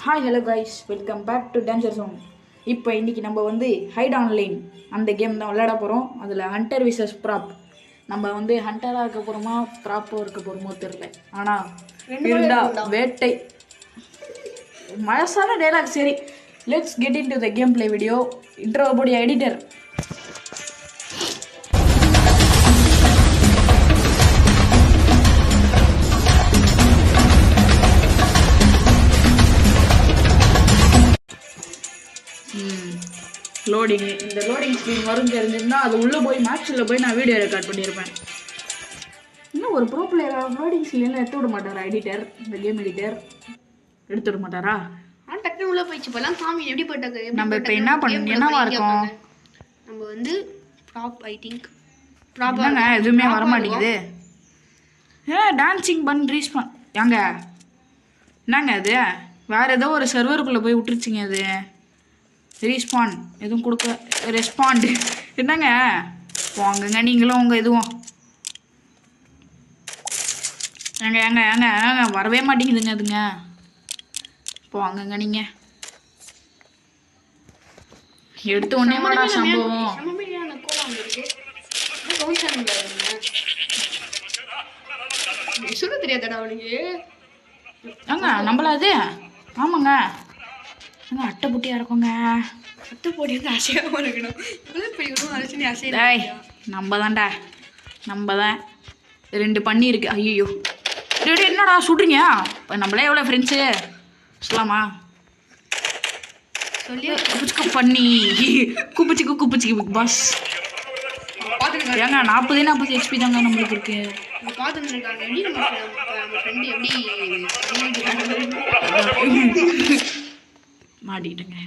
Hi hello guys, welcome back to danger zone. இப்போ இன்றைக்கி நம்ம வந்து ஹைட் ஆன்லைன் அந்த கேம் தான் விளையாட போகிறோம். அதில் ஹண்டர் விசஸ் ப்ராப். நம்ம வந்து ஹண்டராக இருக்க போகிறோமா ப்ராப்பாக இருக்க போகிறோமோ தெரில. ஆனால் இருந்தால் வேட்டை மனசான டைலாக். சரி, let's get in to the game play video. Intro Bodi editor. Loading, இந்த லோடிங் ஸ்க்ரீன் வரும் தெரிஞ்சிருந்தால் அது உள்ளே போய் மேட்ச்சில் போய் நான் வீடியோ ரெக்கார்ட் பண்ணியிருப்பேன். இன்னும் ஒரு ப்ரோ பிளேயர் லோடிங் ஸ்க்ரீன்லாம் எடுத்து விட மாட்டாரா எடிட்டர்? இந்த கேம் எடிட்டர் எடுத்து விட மாட்டாரா? ஆனால் டக்குனு உள்ளே போயிடுச்சு. இப்போலாம் சாமி எப்படி போட்டாங்க? நம்ம இப்போ என்ன பண்ணணும், என்னவா இருக்கும்? நம்ம வந்து ப்ராப், ஐ திங்க் ப்ராப்பாங்க எதுவுமே வரமாட்டேங்குது. டான்சிங் பன் ரீஸ்பான் ஏங்க என்னங்க அது? வேறு ஏதோ ஒரு சர்வருக்குள்ளே போய் விட்டுருச்சிங்க. அது ரீஸ்பான் எதுவும் கொடுக்க ரெஸ்பாண்ட் என்னங்க? போங்கங்க நீங்களும் உங்கள் எதுவும் ஏங்க ஏங்க ஏங்க ஏங்க வரவே மாட்டேங்குதுங்க அதுங்க. போங்கங்க நீங்கள் எடுத்த உடனே மாடா சம்பவம். சொல்ல தெரியாதடா அவனுக்கு. ஏங்க நம்மள அது ஆமாங்க. ஏங்க அட்டை புட்டியாக இருக்குங்க. அட்டை போட்டி வந்து அசையாமல் இருக்கணும். இவ்வளோ பெரிய அரைச்சி அசையா. நம்ம தான்டா, நம்ம தான். 2 பண்ணி இருக்கு. ஐயோ என்னடா சுடுறீங்க? இப்போ நம்மளே எவ்வளோ ஃப்ரெண்ட்ஸு சொல்லாமா? சொல்லி பண்ணி குப்பிச்சு பிக் பாஸ். ஏங்க 40 HP தாங்க நம்மளுக்கு இருக்கு. பார்த்துருக்காங்க. எப்படி நம்ம ஃப்ரெண்டு எப்படி மாட்டிக்கிட்டுங்க.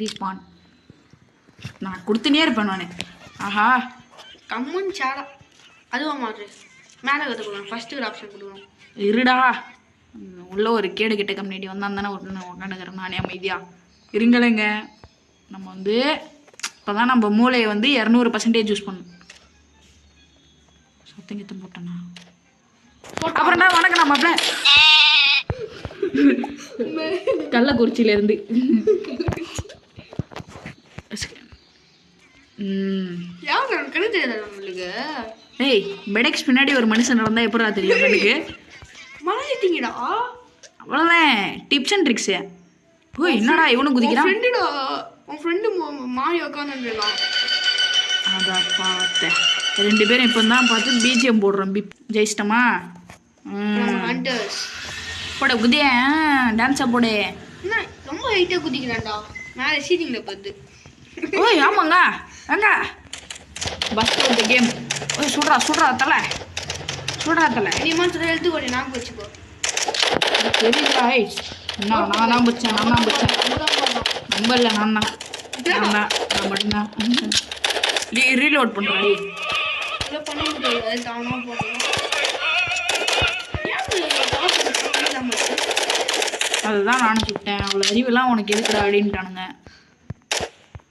ரீஸ்பான் நான் கொடுத்துனே இருப்பேன் நான். ஆஹா கம்மன் சாடா அதுவா மாற்று மேலே கற்றுக்கணும். ஃபஸ்ட்டு ஆப்ஷன் கொடுக்கணும். இருடா, உள்ள ஒரு கேடு கெட்ட கம்யூனிட்டி வந்தால் தானே உட்காந்துக்கிறேன் நானே அமைதியாக இருங்களேங்க. நம்ம வந்து இப்போ தான் நம்ம மூளையை வந்து 200% யூஸ் பண்ணணும். சத்தங்கத்தை போட்டேண்ணா அப்புறம் தான் வணக்கம். நம்ம அப்படியே கள்ளக்குறிச்சியிலேருந்து ஏய் பெடெக்ஸ் பின்னாடி ஒரு மனுஷன் நடந்தால் எப்படா தெரியும் எனக்கு? மழைட்டீங்கடா அவ்வளோதான். Tips and tricks. ஓ என்னடா இவனும் குதிக்கிறான்? ஃப்ரெண்டுடா, உன் ஃப்ரெண்டு மாறி உட்காந்துருக்கான். அதான் பார்த்தேன். 2 பேரும் இப்போ தான் பார்த்து பிஜிஎம் போடுறோம். ஜெயிச்சிட்டோமா? போட குதிய டான்ஸா போடு. என்ன ரொம்ப ஹைட்டாக குதிக்கிறான்டா மேலே சீட்டிங்கில் பார்த்து. ஓய் ஆமாங்க அங்க பஸ் இந்த கேம். ஓய் சுடுறா தலை நீ மாத்திர எழுத்து கொஞ்சம் ஞாபகம் வச்சுக்கோ. தெரியல. நான் பிடிச்சேன் நம்பல. நான் மட்டும்தான் ரீலோட் பண்ணுறேன். பண்ண முடியாது தானா போடணும். அதுதான் நானும் சுட்டேன். அவ்வளோ அறிவெல்லாம் உனக்கு எதுக்குடா அப்படின்ட்டானுங்க.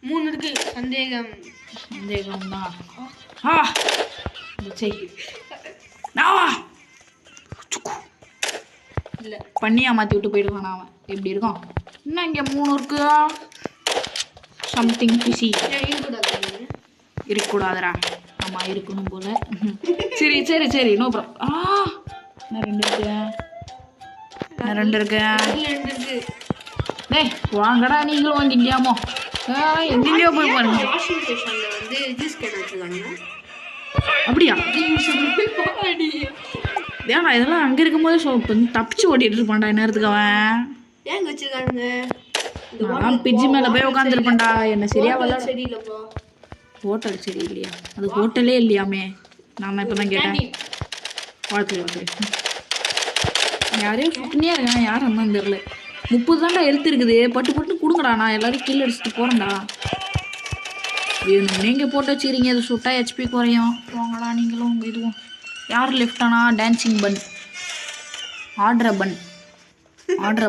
3 இருக்கு. சந்தேகம் தான். நாவா இல்லை பண்ணியா மாற்றி விட்டு போயிடுவான் அவன். எப்படி இருக்கும்? இன்னும் இங்கே 3 இருக்கு. சம்திங் ஃபிஷி இருக்கக்கூடாதுடா. ஆமாம் இருக்கணும் போல. சரி நோ ப்ராப்ளம். நான் 2 இருக்கேன். டேய் வாங்கடா நீங்களும் வாங்கிட்டியாமோ? எங்கேயோ போய் பாருங்க. அப்படியா? ஏன்னா இதெல்லாம் அங்கே இருக்கும்போது தப்பிச்சு ஓட்டிட்டு இருப்பான்டா. நேரத்துக்கு அவன் ஏங்க வச்சிருக்கானுங்க? நான் பிஜி மேலே போய் உட்காந்துருப்பேன்டா. என்ன சரியா வரல. சரியில்லைப்பா. ஹோட்டல் சரி இல்லையா? அது ஹோட்டலே இல்லையாமே. நான் இப்போ தான் கேட்டேன். வாழ்க்கை யாரையும் சுட்டுனே இருக்கேன். யாரும் இருந்தாலும் தெரில. 30 தான்டா எழுத்து இருக்குது. பட்டு கொடுங்கடா. நான் எல்லாரும் கீழே அடிச்சுட்டு போகிறேன்டா. நீங்கள் போட்டு வச்சுக்கிறீங்க. இது சுட்டா HP குறையும். போங்கடா நீங்களும் உங்கள் இதுவும். யார் லெஃப்டானா? டான்சிங் பன் ஆர்டர்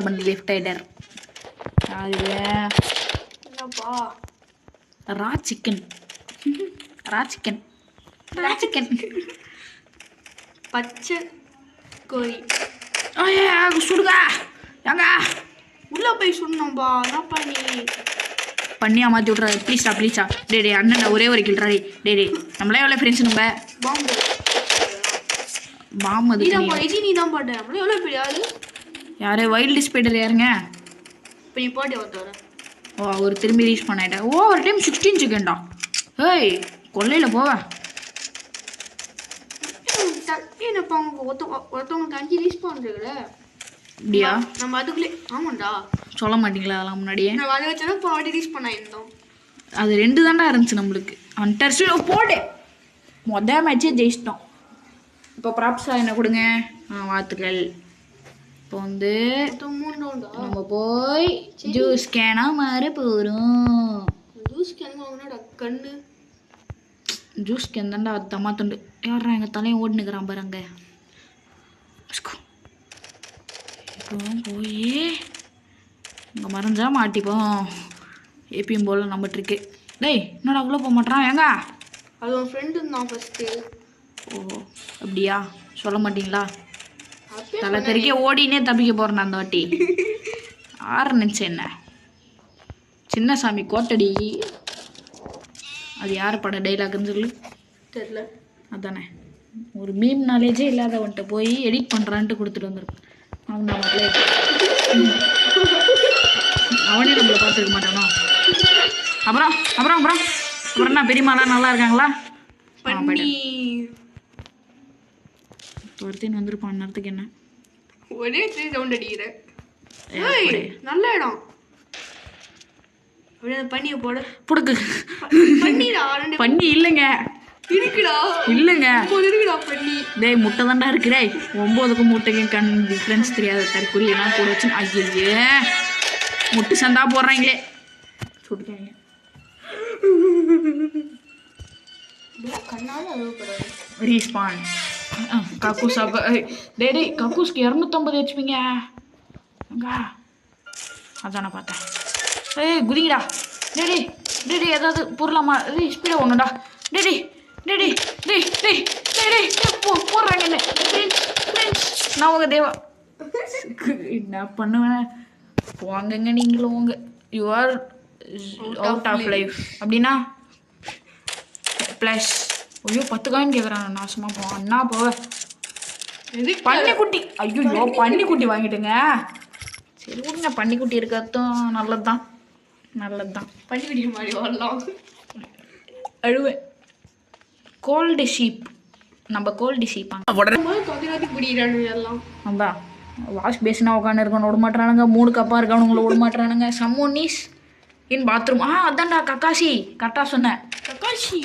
பன் லெஃப்ட் ஐடர். அது ரா சிக்கன் பச்சை கோழி. சுடுகா ஏங்க உள்ளே போய் சொன்னோம்பா என்னப்பா நீ பண்ணியா மாற்றி விட்றாரு ப்ளீஸா டே அண்ணன் ஒரே ஒரு கில்றாடி டே நம்மளே எவ்வளோ ஃப்ரெண்ட்ஸ் நம்ம பாம்பு பாம் அது நீ தான் பாட்ட நம்மளே எவ்வளோ பெரிய ஆளு யாரு வைல்டு ஸ்பைடர் யாருங்க இப்போ நீ பாட்டி ஒருத்தவர ஓ அவர் திரும்பி ரீச் பண்ணிட்டேன் ஓ ஒரு டைம் 16 செகண்டா ஏய் கொல்லையில் போவேன் என்னப்பா ஒருத்தவங்களுக்கு 5 ரீஸ் பண்ணுறீங்களே அப்படியா நம்ம அதுக்குள்ளே ஆமாண்டா சொல்ல மாட்டீங்களா அதெல்லாம் முன்னாடியே நம்ம அதை வச்சு தான் பாட்டி ரீஸ் பண்ணியிருந்தோம் அது 2 தாண்டா இருந்துச்சு நம்மளுக்கு ஹண்டர்ஸில் போடு மொதல் மேட்சே ஜெயிச்சிட்டோம் இப்போ ப்ராப்ஸாக என்ன கொடுங்க வாழ்த்துக்கள் இப்போ வந்து 3 ரவுண்டா நம்ம போய் ஜூஸ் கேனா மாற போகிறோம் ஜூஸ் கேன் வாங்கினாடா கண்ணு ஜூஸ் கேன் தாண்டா அது தம்மா துண்டு யாரா எங்கள் தலையும் ஓடினுக்கிறான் பாருங்க இப்போ போய் இங்கே மறைஞ்சா மாட்டிப்போம் ஏபிஎம் போல் நம்ம ட்ரிக்கு டேய் என்னடா அவ்வளோ போக மாட்டான் ஏங்க அது உன் ஃப்ரெண்டு இருந்தான் ஃபஸ்ட்டு ஓ அப்படியா சொல்ல மாட்டீங்களா தலை தெறிக்க ஓடினே தப்பிக்க போகிறேன் அந்த வாட்டி ஆரம்பிச்சு என்ன சின்னசாமி கோட்டடி அது யார் பட டைலாக்னு சொல்லு தெரியல அதானே ஒரு மீம் நாலேஜே இல்லாதவன்ட்ட போய் எடிட் பண்ணுறான்ட்டு கொடுத்துட்டு வந்துருக்கேன் அவன் தான் அவனே நம்மளை பார்த்துருக்க மாட்டானோ அப்புறம் அப்புறம் அப்புறம் அப்புறம் என்ன பெரியம்மாலாம் நல்லா இருக்காங்களா பண்ணி ஒருத்தன் வந்துருப்பான் நேரத்துக்கு என்ன ஒரே 3 ரவுண்ட் அடிக்கிறேன் நல்ல இடம் அப்படியே பண்ணியை போட புடுக்கு பண்ணிடா பண்ணி இல்லைங்க இருக்குடா இல்லைங்க இருக்குடா பண்ணி டேய் முட்டை தாண்டா இருக்கு டேய் 9க்கும் முட்டைக்கும் கண் டிஃப்ரென்ஸ் தெரியாத தற்கொலையெல்லாம் கூட வச்சு ஐயே முட்டு சந்தா போடுறாங்களே சுடுறாங்க கண்ணால் அழுவப்படாது ரீஸ்பான் கக்கூஸ் அப்போ டேய் கக்கூஸ்க்கு 250 ஹெச்பிங்க அங்கா அதான் நான் பார்த்தேன் ஏய் குதிங்கடா டேய் ஏதாவது பொருளாமா ஸ்பீடாக ஒன்றுடா டேய் போடுறாங்க என்ன நான் உங்க தேவா என்ன பண்ணுவேன் வாங்கங்க நீங்களும் உங்க you are out of life அப்படின்னா ப்ளஸ் ஐயோ 10 காயின் கேட்குறான் நாசமாக போவான் அண்ணா போவேன் பன்னிக்குட்டி ஐயோ பன்னிக்குட்டி வாங்கிட்டுங்க சரி விடுங்க பன்னிக்குட்டி இருக்கிறதும் நல்லது தான் பண்ணிக்கிட்ட மாதிரி வரலாம் அழுவேன் கோல்டு ஷீப் நம்ம கோல்டு ஷீப்பாங்க கதிராதி பிடிக்கிறானு எல்லாம் அதான் வாஷ் பேசினா உட்காந்து இருக்கணும் விட மாட்டுறானுங்க 3 கப்பாக இருக்கவனுங்களை விட மாட்டுறானுங்க சம்மோன் நீஸ் இன் பாத்ரூம் அதான்டா கக்காசி கரெக்டாக சொன்னேன் கக்காஷி